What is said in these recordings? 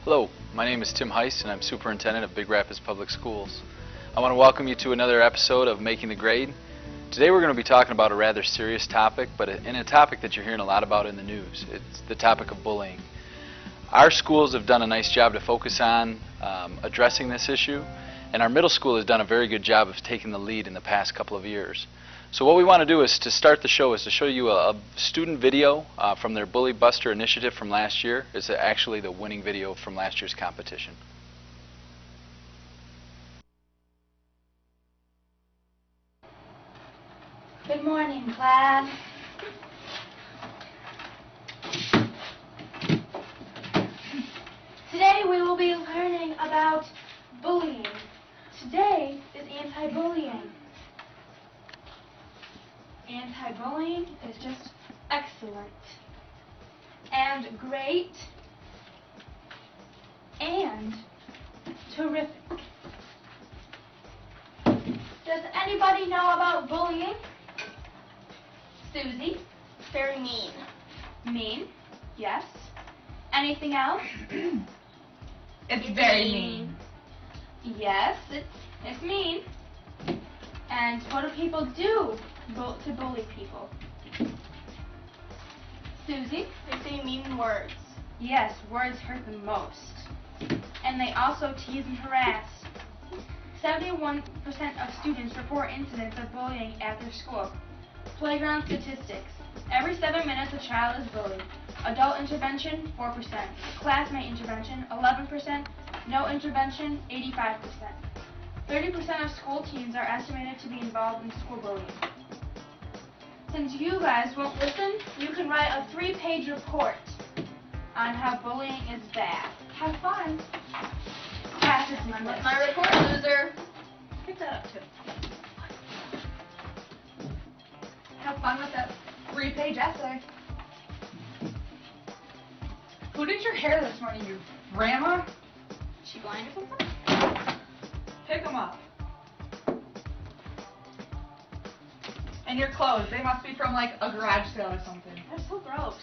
Hello, my name is Tim Heiss and I'm Superintendent of Big Rapids Public Schools. I want to welcome you to another episode of Making the Grade. Today we're going to be talking about a rather serious topic, but in a topic that you're hearing a lot about in the news. It's the topic of bullying. Our schools have done a nice job to focus on addressing this issue, and our middle school has done a very good job of taking the lead in the past couple of years. So what we want to do is to start the show is to show you a student video from their Bully Buster initiative from last year. It's actually the winning video from last year's competition. Good morning, class. Today we will be learning about bullying. Today is anti-bullying. Anti-bullying is just excellent and great and terrific. Does anybody know about bullying? Susie? Very mean. Mean? Yes. Anything else? It's very mean. Yes, it's mean. And what do people do to bully people? Susie? They say mean words. Yes, words hurt the most. And they also tease and harass. 71% of students report incidents of bullying at their school. Playground statistics. Every 7 minutes a child is bullied. Adult intervention, 4%. Classmate intervention, 11%. No intervention, 85%. 30% of school teens are estimated to be involved in school bullying. Since you guys won't listen, you can write a 3-page report on how bullying is bad. Have fun. Pass this Monday. What's my report, loser? Pick that up too. Have fun with that 3-page essay. Who did your hair this morning, you grandma? Is she blind or something? Pick them up. And your clothes, they must be from like a garage sale or something. They're so gross.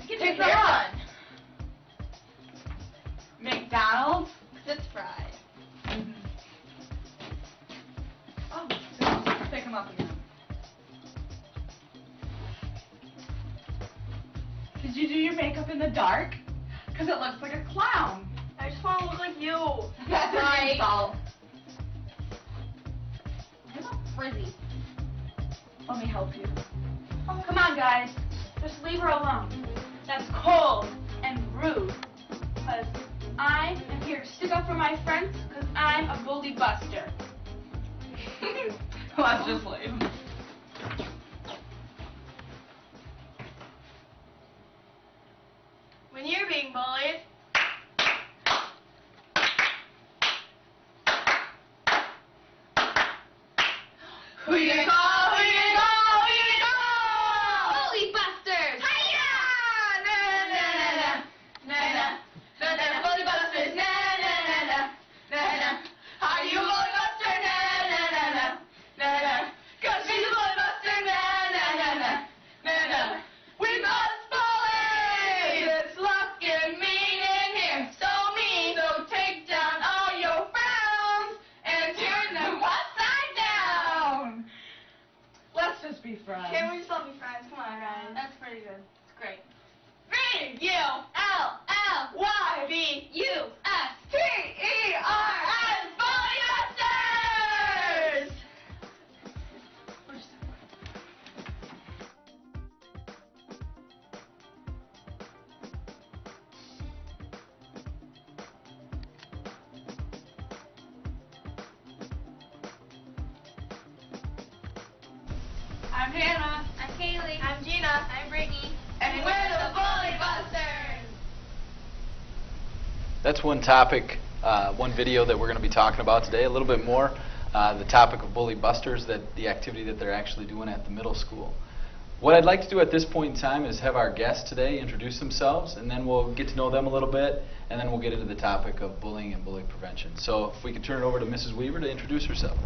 Pick them up. McDonald's? It's fried. Oh, so pick them up again. Did you do your makeup in the dark? Because it looks like a clown. I just want to look like you. That's right. Insult. You're not frizzy. Let me help you. Oh, come on, guys. Just leave her alone. That's cold and rude. Because I am here to stick up for my friends because I'm a bully buster. Let's just leave. When you're being bullied, Who you gonna call? Who you gonna call? Who you gonna call? bully busters! Hiya! Na na na na na na na na na bully busters na na na na na na. Are you a bully buster? Na na na na na na. 'Cause she's a bully buster na na na na na na. We must bully. It's luck and mean in here, so mean. So take down all your frowns and turn them upside down. Let's just be friends. Okay, we just all be friends. Come on, guys. That's pretty good. It's great. B-U-L-L-Y-B-U-S-T-E-R-S, Bully Busters! I'm Hannah. I'm Kaylee. I'm Gina. I'm Brittany. And we're the Bully Busters! That's one topic, one video that we're going to be talking about today. A little bit more, the topic of Bully Busters, the activity that they're actually doing at the middle school. What I'd like to do at this point in time is have our guests today introduce themselves, and then we'll get to know them a little bit, and then we'll get into the topic of bullying and bully prevention. So if we could turn it over to Mrs. Weaver to introduce herself.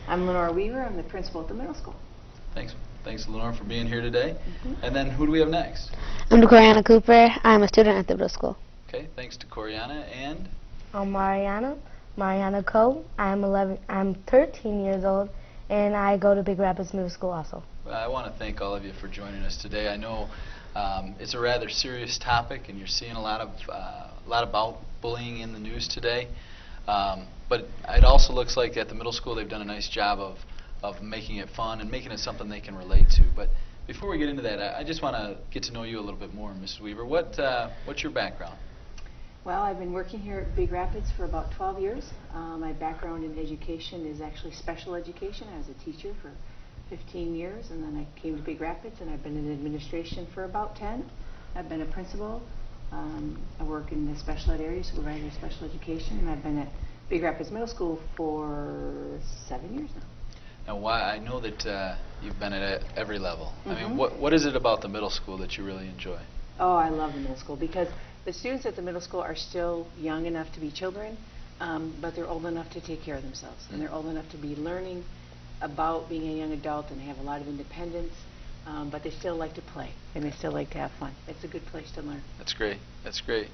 I'm Lenore Weaver. I'm the principal at the middle school. Thanks, Lenore, for being here today. And then who do we have next? I'm Decoriana Cooper. I'm a student at the middle school. Okay, thanks to Coriana. And I'm Mariana Coe. I'm 13 years old, and I go to Big Rapids Middle School also. I want to thank all of you for joining us today. I know it's a rather serious topic, and you're seeing a lot about bullying in the news today. But it also looks like at the middle school they've done a nice job of making it fun and making it something they can relate to. But before we get into that, I just want to get to know you a little bit more, Mrs. Weaver. What's your background? Well, I've been working here at Big Rapids for about 12 years. My background in education is actually special education. I was a teacher for 15 years, and then I came to Big Rapids, and I've been in administration for about 10. I've been a principal. I work in the special ed area, supervisor of special education, and I've been at Big Rapids Middle School for 7 years now. Now, I know that you've been at every level. Mm-hmm. I mean, what is it about the middle school that you really enjoy? Oh, I love the middle school because the students at the middle school are still young enough to be children, but they're old enough to take care of themselves, and they're old enough to be learning about being a young adult, and they have a lot of independence, but they still like to play, and they still like to have fun. It's a good place to learn. That's great. That's great.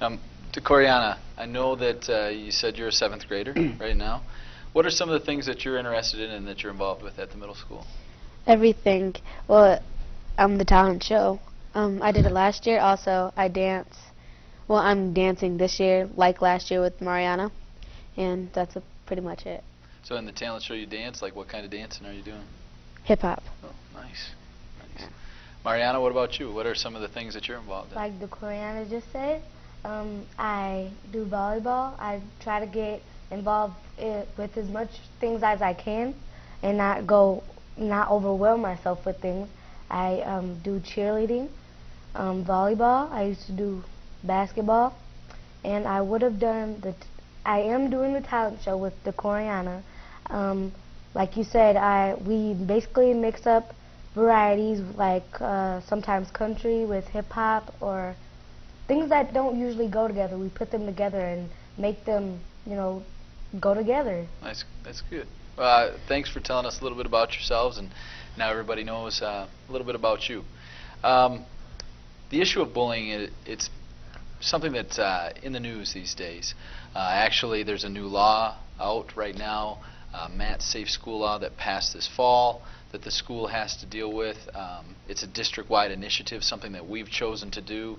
To Coriana, I know that you said you're a 7th grader right now. What are some of the things that you're interested in and that you're involved with at the middle school? Everything. Well, the talent show. I did it last year. Also, I dance. Well, I'm dancing this year, like last year with Mariana, and that's pretty much it. So in the talent show you dance, like what kind of dancing are you doing? Hip hop. Oh, nice. Nice. Mariana, what about you? What are some of the things that you're involved in? Like the Coriana just said, I do volleyball. I try to get involved with as much things as I can and not overwhelm myself with things. I do cheerleading, volleyball. I used to do basketball, and I am doing the talent show with the Coriana. Like you said, we basically mix up varieties, like sometimes country with hip hop or things that don't usually go together. We put them together and make them, go together. Nice. That's good. Thanks for telling us a little bit about yourselves, and now everybody knows a little bit about you. The issue of bullying, it's something that's in the news these days. Actually, there's a new law out right now, Matt's Safe School Law, that passed this fall that the school has to deal with. It's a district-wide initiative, something that we've chosen to do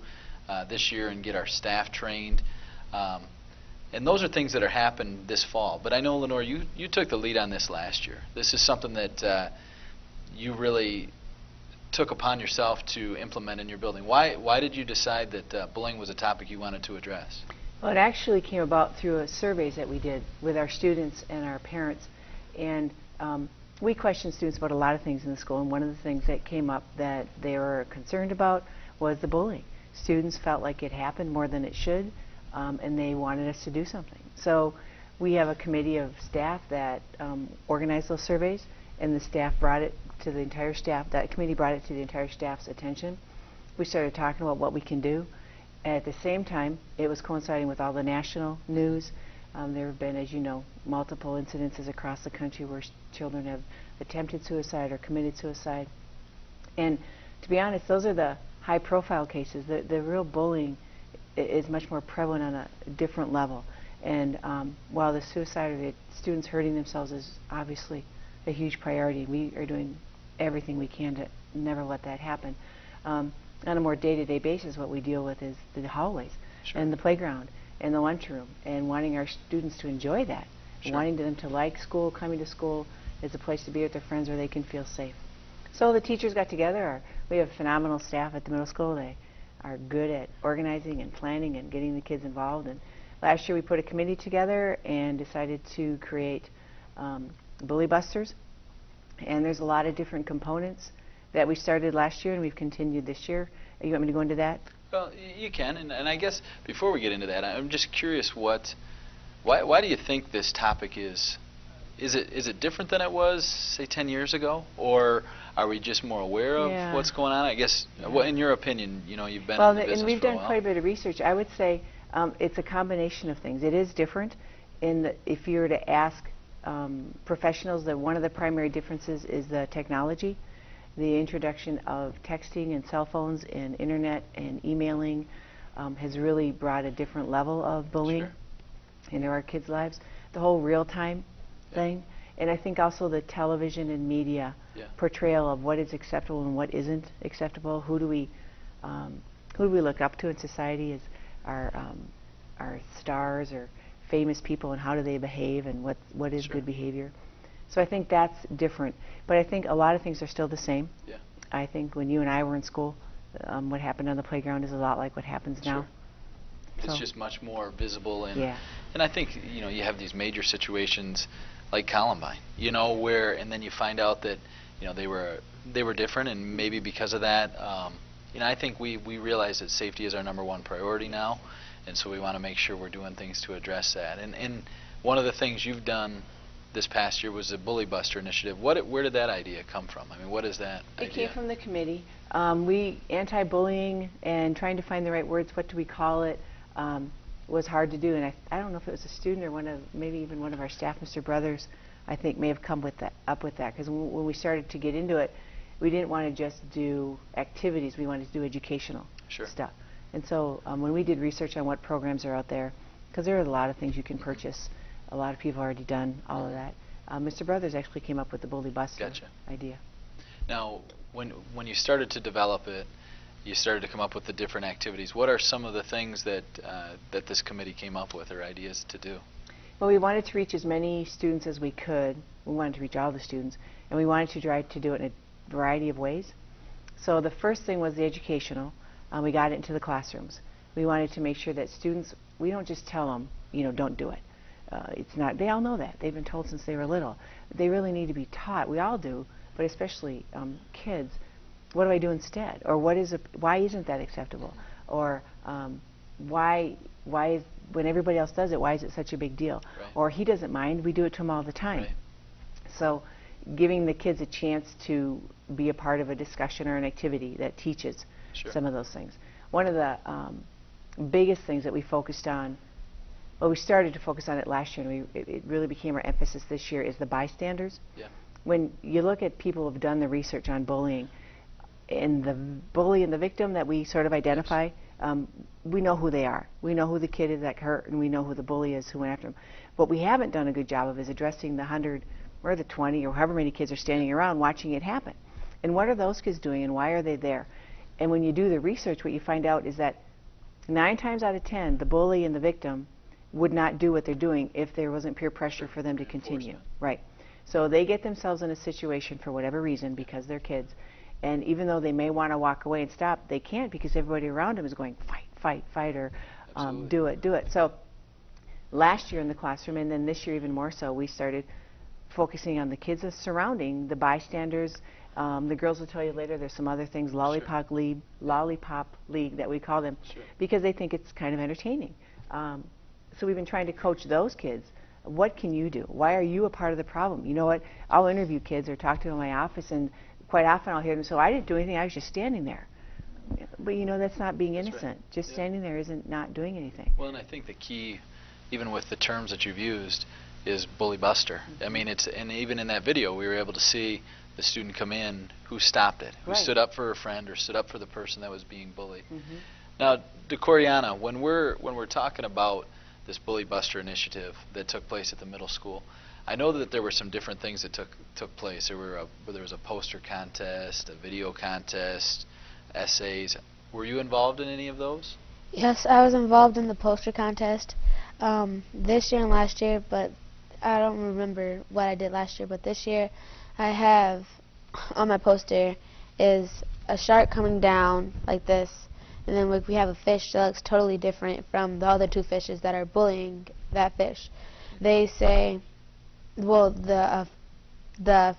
this year and get our staff trained. And those are things that are happening this fall. But I know, Lenore, you took the lead on this last year. This is something that you really took upon yourself to implement in your building. Why did you decide that bullying was a topic you wanted to address? Well, it actually came about through surveys that we did with our students and our parents. And we questioned students about a lot of things in the school, and one of the things that came up that they were concerned about was the bullying. Students felt like it happened more than it should, and they wanted us to do something. So we have a committee of staff that organized those surveys, and the staff brought it to the entire staff. That committee brought it to the entire staff's attention. We started talking about what we can do. At the same time, it was coinciding with all the national news. There have been, as you know, multiple incidences across the country where children have attempted suicide or committed suicide. And to be honest, those are the high-profile cases. The real bullying is much more prevalent on a different level. And while the suicide or the students hurting themselves is obviously a huge priority, we are doing everything we can to never let that happen. On a more day-to-day basis, what we deal with is the hallways and the playground and the lunchroom, and wanting our students to enjoy that, wanting them to like school, coming to school is a place to be with their friends where they can feel safe. So the teachers got together. We have phenomenal staff at the middle school. They are good at organizing and planning and getting the kids involved. And last year we put a committee together and decided to create Bully Busters. And there's a lot of different components that we started last year and we've continued this year. You want me to go into that? Well, you can, and I guess before we get into that, I'm just curious why do you think this topic is it different than it was, say, 10 years ago? Or are we just more aware of what's going on? I guess, in your opinion, you've been in the business and we've for a done while. quite a bit of research. I would say it's a combination of things. It is different if you were to ask professionals, that one of the primary differences is the technology. The introduction of texting and cell phones and internet and emailing has really brought a different level of bullying into our kids' lives. The whole real-time thing. And I think also the television and media portrayal of what is acceptable and what isn't acceptable. Who do we look up to in society as our stars or famous people, and how do they behave, and what is good behavior? So I think that's different. But I think a lot of things are still the same. Yeah. I think when you and I were in school, what happened on the playground is a lot like what happens now. It's just much more visible, and I think you have these major situations like Columbine, where, and then you find out that they were different, and maybe because of that, I think we realize that safety is our #1 priority now, and so we want to make sure we're doing things to address that. And one of the things you've done this past year was the Bully Buster initiative. Where did that idea come from? I mean, what is that idea? It came from the committee. Anti-bullying and trying to find the right words, what do we call it, was hard to do. And I don't know if it was a student or maybe even one of our staff, Mr. Brothers, I think may have come up with that. Because when we started to get into it, we didn't want to just do activities. We wanted to do educational stuff. And so when we did research on what programs are out there, because there are a lot of things you can purchase, a lot of people have already done all of that. Mr. Brothers actually came up with the Bully Buster idea. Now, when you started to develop it, you started to come up with the different activities. What are some of the things that this committee came up with, or ideas to do? Well, we wanted to reach as many students as we could. We wanted to reach all the students, and we wanted to try to do it in a variety of ways. So the first thing was the educational. We got it into the classrooms. We wanted to make sure that students, we don't just tell them, don't do it. It's not. They all know that. They've been told since they were little. They really need to be taught. We all do, but especially kids. What do I do instead? Or why isn't that acceptable? Or why is, when everybody else does it, why is it such a big deal? Right. Or he doesn't mind. We do it to him all the time. Right. So giving the kids a chance to be a part of a discussion or an activity that teaches some of those things. One of the biggest things that we focused on, well, we started to focus on it last year, and it really became our emphasis this year, is the bystanders. Yeah. When you look at people who have done the research on bullying, and the bully and the victim that we sort of identify, we know who they are. We know who the kid is that hurt, and we know who the bully is who went after him. What we haven't done a good job of is addressing the 100 or the 20 or however many kids are standing around watching it happen. And what are those kids doing, and why are they there? And when you do the research, what you find out is that 9 times out of 10, the bully and the victim would not do what they're doing if there wasn't peer pressure for them to continue. Right. So they get themselves in a situation for whatever reason because they're kids. And even though they may want to walk away and stop, they can't because everybody around them is going, fight, fight, fight, or do it, do it. So last year in the classroom, and then this year even more so, we started focusing on the kids surrounding the bystanders. The girls will tell you later there's some other things, lollipop league that we call them, because they think it's kind of entertaining. So we've been trying to coach those kids. What can you do? Why are you a part of the problem? You know what? I'll interview kids or talk to them in my office, and quite often I'll hear them say, I didn't do anything, I was just standing there. But that's not being innocent. Just standing there isn't not doing anything. Well, and I think the key, even with the terms that you've used, is Bully Buster. I mean, and even in that video, we were able to see the student come in who stopped it, who stood up for a friend or stood up for the person that was being bullied. Now, DeCoriana, when we're talking about this Bully Buster initiative that took place at the middle school, I know that there were some different things that took place. There was a poster contest, a video contest, essays. Were you involved in any of those? Yes, I was involved in the poster contest this year and last year, but I don't remember what I did last year. But this year, I have on my poster is a shark coming down like this, and then we have a fish that looks totally different from the other 2 fishes that are bullying that fish. They say, well, the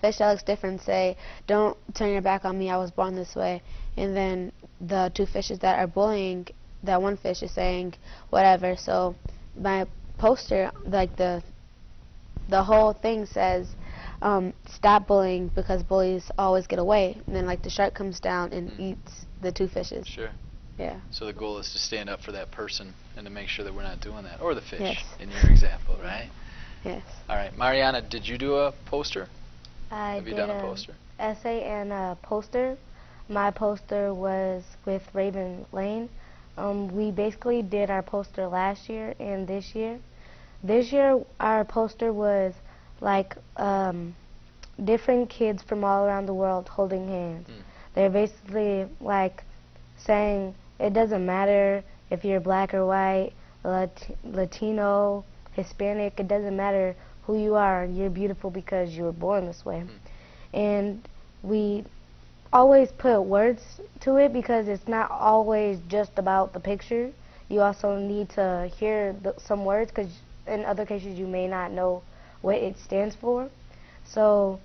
fish that looks different say, "Don't turn your back on me, I was born this way." And then the 2 fishes that are bullying, that one fish is saying whatever. So my poster, like the whole thing says, stop bullying because bullies always get away. And then like the shark comes down and eats the 2 fishes. Sure. Yeah. So the goal is to stand up for that person and to make sure that we're not doing that. Or the fish, in your example, right? Yes. All right. Mariana, did you do a poster? Have you done a poster? Essay and a poster. My poster was with Raven Lane. We basically did our poster last year and this year. This year our poster was like different kids from all around the world holding hands. They're basically like saying it doesn't matter if you're black or white, Latino, Hispanic, it doesn't matter who you are, you're beautiful because you were born this way. And we always put words to it because it's not always just about the picture. You also need to hear some words because in other cases you may not know what it stands for. So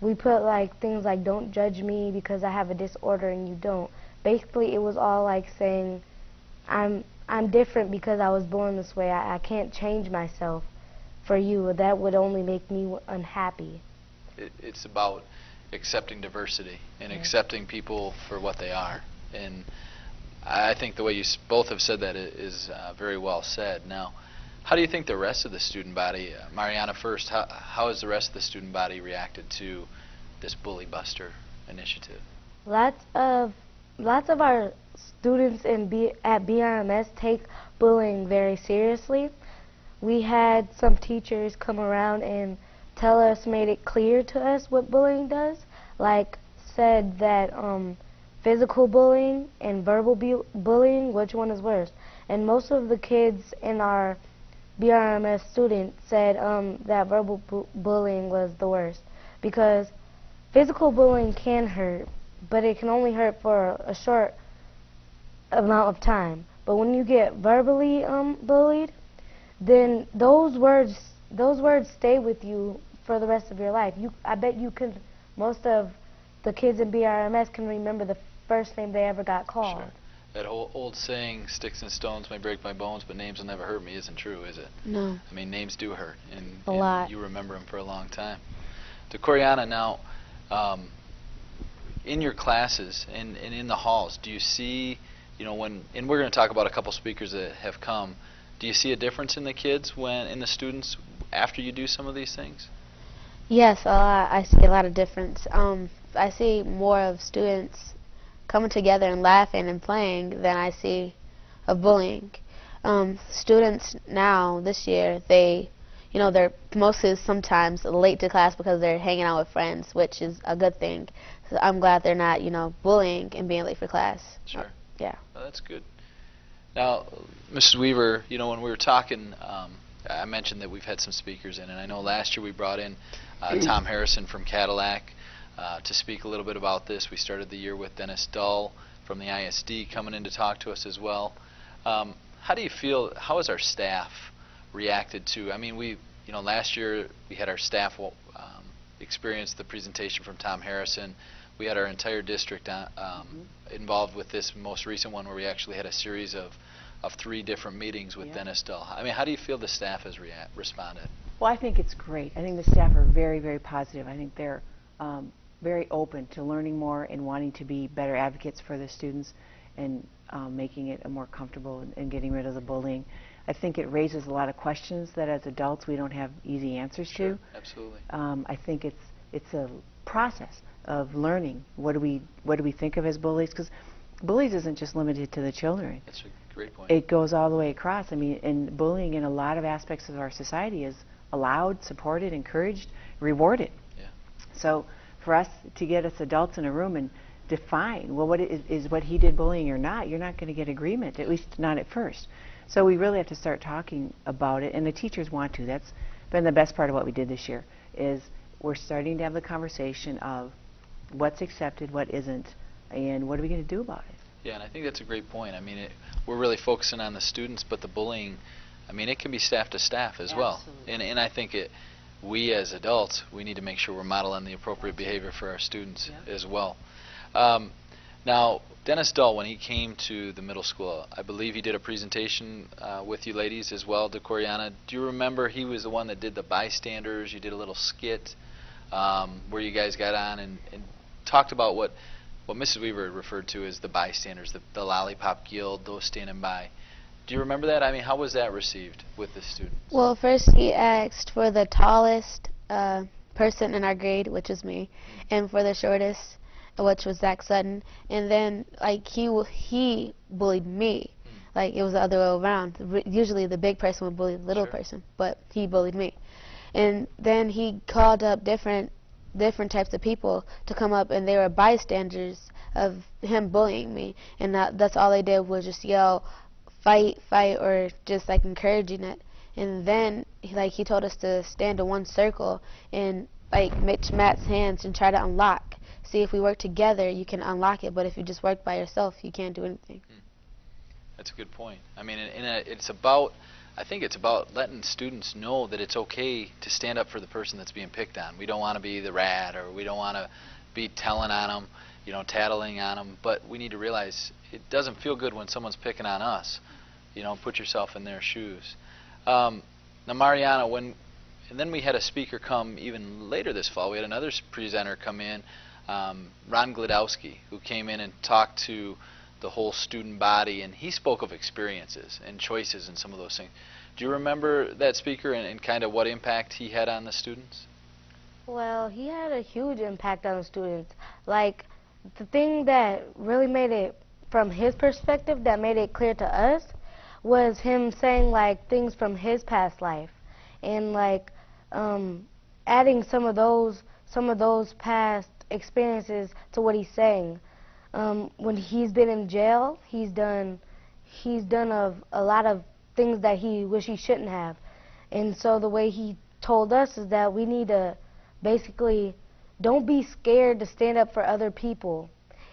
we put like things like don't judge me because I have a disorder and you don't. Basically it was all like saying I'm different because I was born this way. I can't change myself for you. That would only make me unhappy. It's about accepting diversity and accepting people for what they are. And I think the way you both have said that is very well said. Now, how do you think the rest of the student body, Mariana first, how has the rest of the student body reacted to this Bully Buster initiative? Lots of our students at BRMS take bullying very seriously. We had some teachers come around and tell us, made it clear to us what bullying does, like said that physical bullying and verbal bullying, which one is worse? And most of the kids in our BRMS students said that verbal bullying was the worst because physical bullying can hurt, but it can only hurt for a short amount of time. But when you get verbally bullied, then those words stay with you for the rest of your life. I bet you can. Most of the kids in BRMS can remember the first name they ever got called. Sure. That old saying, "Sticks and stones may break my bones, but names will never hurt me," isn't true, is it? No. I mean, names do hurt, and A lot. You remember them for a long time. To Coriana, now, in your classes and in the halls, do you see, and we're going to talk about a couple speakers that have come, do you see a difference in the kids in the students after you do some of these things? Yes, I see a lot of difference. I see more of students coming together and laughing and playing than I see of bullying. Students now, this year, they're mostly sometimes late to class because they're hanging out with friends, which is a good thing. So I'm glad they're not, bullying and being late for class. Sure. Yeah. Well, that's good. Now, Mrs. Weaver, when we were talking, I mentioned that we've had some speakers in, and I know last year we brought in Tom Harrison from Cadillac to speak a little bit about this. We started the year with Dennis Dull from the ISD coming in to talk to us as well. How do you feel, how has our staff reacted to, last year we had our staff experience the presentation from Tom Harrison. We had our entire district involved with this most recent one where we actually had a series of 3 different meetings with Dennis Dull. How do you feel the staff has responded? Well, I think it's great. I think the staff are very, very positive. I think they're very open to learning more and wanting to be better advocates for the students and making it more comfortable and getting rid of the bullying. I think it raises a lot of questions that as adults we don't have easy answers to. Absolutely. I think it's a process of learning. What do we think of as bullies? Because bullies isn't just limited to the children. That's a great point. It goes all the way across. And bullying in a lot of aspects of our society is allowed, supported, encouraged, rewarded. Yeah. So for us to get us adults in a room and define, well, what is what he did bullying or not, you're not going to get agreement, at least not at first. So we really have to start talking about it, and the teachers want to. That's been the best part of what we did this year, is we're starting to have the conversation of what's accepted, what isn't, and what are we going to do about it. Yeah, and I think that's a great point. We're really focusing on the students, but the bullying, it can be staff to staff as well. And I think we as adults, we need to make sure we're modeling the appropriate behavior for our students as well. Now, Dennis Dull, when he came to the middle school, I believe he did a presentation with you ladies as well, to Coriana. Do you remember he was the one that did the bystanders? You did a little skit where you guys got on and talked about what Mrs. Weaver referred to as the bystanders, the Lollipop Guild, those standing by. Do you remember that? How was that received with the students? Well, first he asked for the tallest person in our grade, which was me, and for the shortest, which was Zach Sutton, and then he bullied me. Like, it was the other way around. Usually the big person would bully the little person, but he bullied me. And then he called up different types of people to come up, and they were bystanders of him bullying me. And that's all they did was just yell, fight, fight, or just like encouraging it. And then he told us to stand in one circle and like mix Matt's hands and try to unlock. See, if we work together, you can unlock it, but if you just work by yourself, you can't do anything. That's a good point. I mean, it's about, I think it's about letting students know that it's okay to stand up for the person that's being picked on. We don't want to be the rat, or we don't want to be telling on them, you know, tattling on them, but we need to realize it doesn't feel good when someone's picking on us. You know, put yourself in their shoes. Now, Mariana, and then we had a speaker come even later this fall. We had another presenter come in, Ron Glidowski, who came in and talked to the whole student body, and he spoke of experiences and choices and some of those things. Do you remember that speaker and kind of what impact he had on the students? Well, he had a huge impact on the students. Like, the thing that really made it, from his perspective, that made it clear to us was him saying like things from his past life, and like adding some of those past experiences to what he's saying. When he's been in jail, he's done a lot of things that he wish he shouldn't have. And so the way he told us is that we need to basically don't be scared to stand up for other people.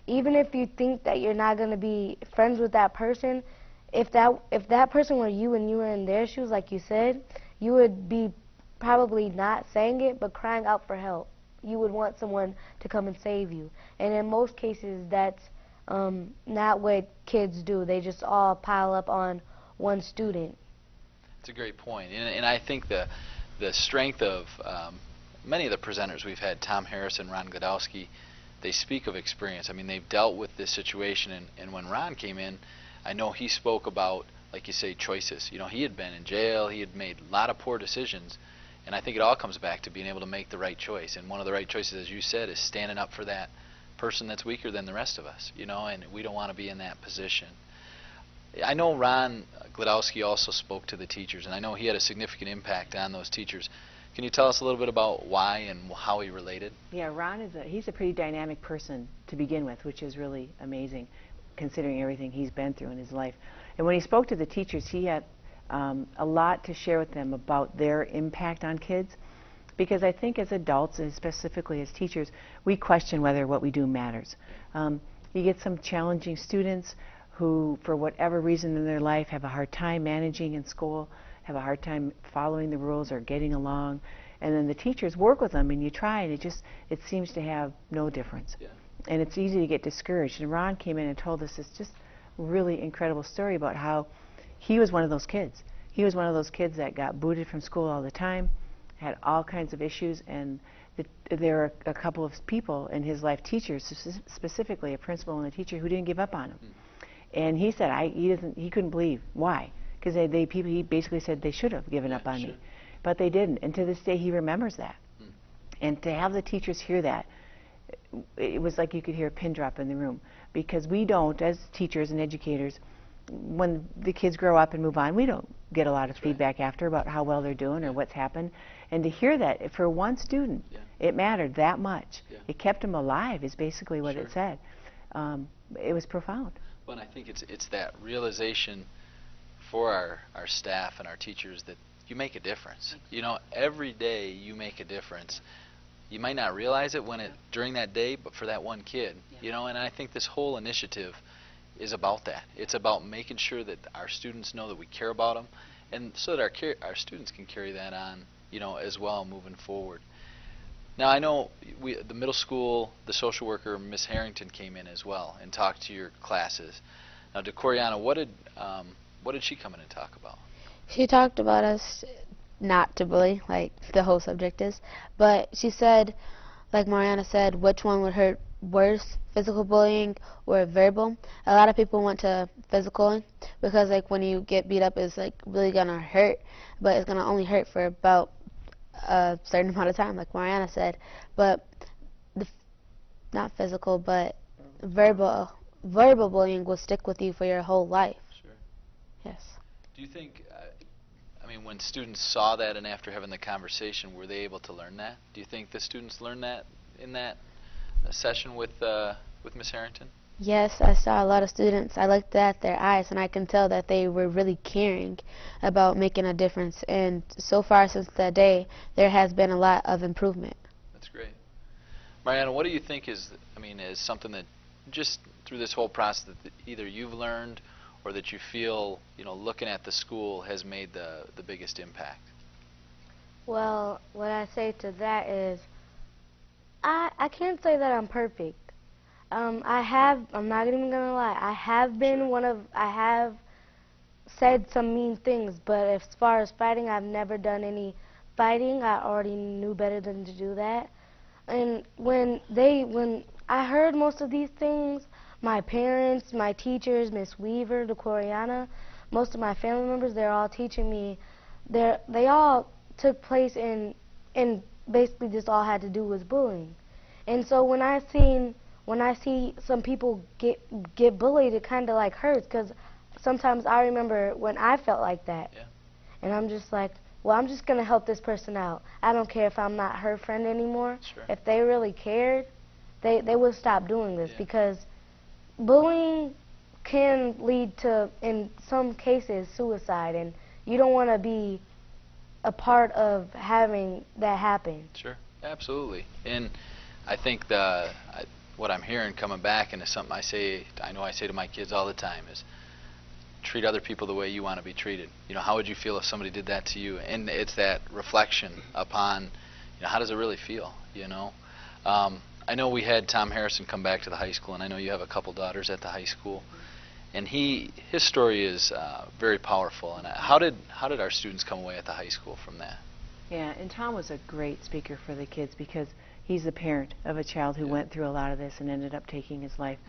Even if you think that you're not going to be friends with that person, if that person were you and you were in their shoes, like you said, you would be probably not saying it, but crying out for help. You would want someone to come and save you. And in most cases, that's not what kids do. They just all pile up on one student. That's a great point. And I think the strength of many of the presenters we've had, Tom Harris and Ron Glidowski, they speak of experience. I mean, they've dealt with this situation. And when Ron came in, I know he spoke about, like you say, choices. You know, he had been in jail. He had made a lot of poor decisions. And I think it all comes back to being able to make the right choice. And one of the right choices, as you said, is standing up for that person that's weaker than the rest of us, you know, and we don't want to be in that position. I know Ron Glidowski also spoke to the teachers, and I know he had a significant impact on those teachers. Can you tell us a little bit about why and how he related? Yeah, Ron he's a pretty dynamic person to begin with, which is really amazing considering everything he's been through in his life. And when he spoke to the teachers, he had a lot to share with them about their impact on kids, because I think as adults, and specifically as teachers, we question whether what we do matters. You get some challenging students who, for whatever reason in their life, have a hard time managing in school, have a hard time following the rules or getting along, and then the teachers work with them, and you try, and it seems to have no difference. Yeah. And it's easy to get discouraged. And Ron came in and told us this just really incredible story about how he was one of those kids. He was one of those kids that got booted from school all the time, had all kinds of issues, and there were a couple of people in his life, teachers, specifically a principal and a teacher, who didn't give up on him. And he said he couldn't believe why, because he basically said they should have given up on me, but they didn't. And to this day, he remembers that. And to have the teachers hear that, it was like you could hear a pin drop in the room, because we don't, as teachers and educators, when the kids grow up and move on, we don't get a lot of feedback after about how well they're doing or what's happened. And to hear that for one student, it mattered that much. It kept him alive is basically what it said. It was profound. Well, and I think it's that realization for our staff and our teachers that you make a difference. You know, every day you make a difference. You might not realize it during that day, but for that one kid, you know, and I think this whole initiative is about that. It's about making sure that our students know that we care about them, and so that our students can carry that on, you know, as well moving forward. Now, I know the middle school, the social worker, Miss Harrington, came in as well and talked to your classes. Now, DeCoriana, what did she come in and talk about? She talked about us not to bully, like the whole subject is, but she said, like Mariana said, which one would hurt worse, physical bullying or verbal. A lot of people went to physical because, like, when you get beat up, it's like really gonna hurt, but it's gonna only hurt for about a certain amount of time, like Mariana said. But not physical, but verbal bullying will stick with you for your whole life. Sure. Yes. Do you think, I mean, when students saw that and after having the conversation, were they able to learn that? Do you think the students learned that in that session with Miss Harrington? Yes, I saw a lot of students. I looked at their eyes and I can tell that they were really caring about making a difference. And so far since that day, there has been a lot of improvement. That's great. Mariana, what do you think is something that just through this whole process that either you've learned or that you feel, looking at the school has made the biggest impact? Well, what I say to that is, I can't say that I'm perfect. I'm not even gonna lie, I have said some mean things, but as far as fighting, I've never done any fighting. I already knew better than to do that. And when I heard most of these things, my parents, my teachers, Miss Weaver, the Koreana, most of my family members, they're all teaching me. They all took place in basically this all had to do with bullying. And so when I see some people get bullied, it kind of like hurts, because sometimes I remember when I felt like that. Yeah. And I'm just like, well, I'm just going to help this person out. I don't care if I'm not her friend anymore. Sure. If they really cared, they would stop doing this, Yeah. because bullying can lead to, in some cases, suicide, and you don't want to be a part of having that happen. Sure, absolutely. And I think what I'm hearing coming back, and it's something I know I say to my kids all the time, is treat other people the way you want to be treated. How would you feel if somebody did that to you? And it's that reflection upon, how does it really feel? I know we had Tom Harrison come back to the high school, and I know you have a couple daughters at the high school, and his story is very powerful. And how did our students come away at the high school from that? Yeah, and Tom was a great speaker for the kids, because he's the parent of a child who went through a lot of this and ended up taking his life.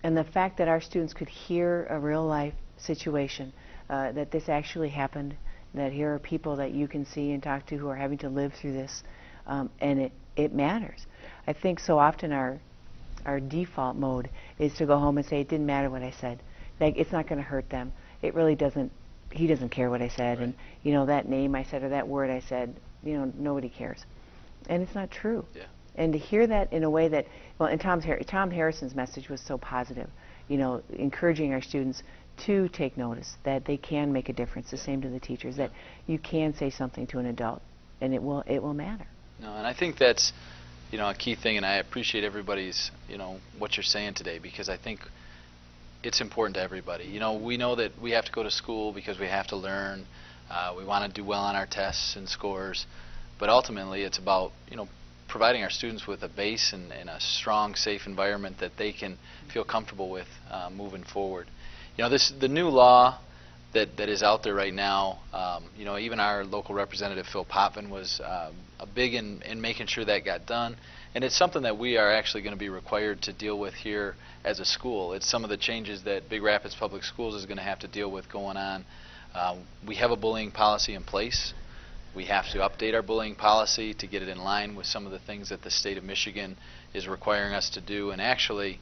And the fact that our students could hear a real life situation, that this actually happened, that here are people that you can see and talk to who are having to live through this, and it matters. I think so often our default mode is to go home and say, it didn't matter what I said. Like, it's not going to hurt them. It really doesn't. He doesn't care what I said. Right. And that name I said or that word I said, nobody cares. And it's not true. Yeah. And to hear that in a way that, well, and Tom Harrison's message was so positive, encouraging our students to take notice, that they can make a difference. The same to the teachers, that you can say something to an adult, and it will matter. No, and I think that's a key thing, and I appreciate everybody's what you're saying today, because I think it's important to everybody. We know that we have to go to school because we have to learn. We want to do well on our tests and scores, but ultimately it's about providing our students with a base and a strong, safe environment that they can feel comfortable with moving forward. The new law that is out there right now, even our local representative Phil Potvin was big in making sure that got done, and it's something that we are actually going to be required to deal with here as a school. It's some of the changes that Big Rapids Public Schools is going to have to deal with going on. We have a bullying policy in place. We have to update our bullying policy to get it in line with some of the things that the state of Michigan is requiring us to do. And actually,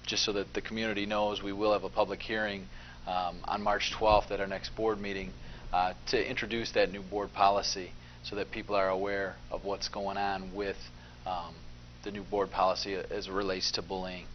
just so that the community knows, we will have a public hearing on March 12th at our next board meeting to introduce that new board policy, so that people are aware of what's going on with the new board policy as it relates to bullying.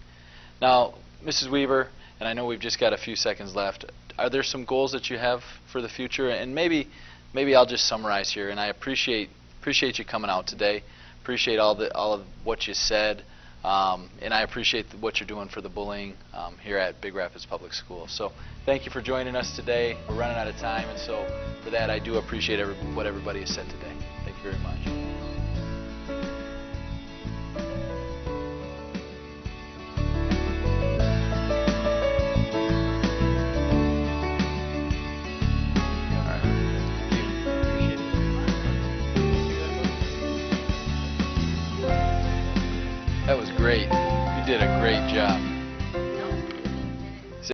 Now, Mrs. Weaver, and I know we've just got a few seconds left, are there some goals that you have for the future? And maybe I'll just summarize here, and I appreciate you coming out today. Appreciate all of what you said, and I appreciate what you're doing for the bullying here at Big Rapids Public Schools. So thank you for joining us today. We're running out of time, and so for that I do appreciate what everybody has said today. Thank you very much. That was great. You did a great job.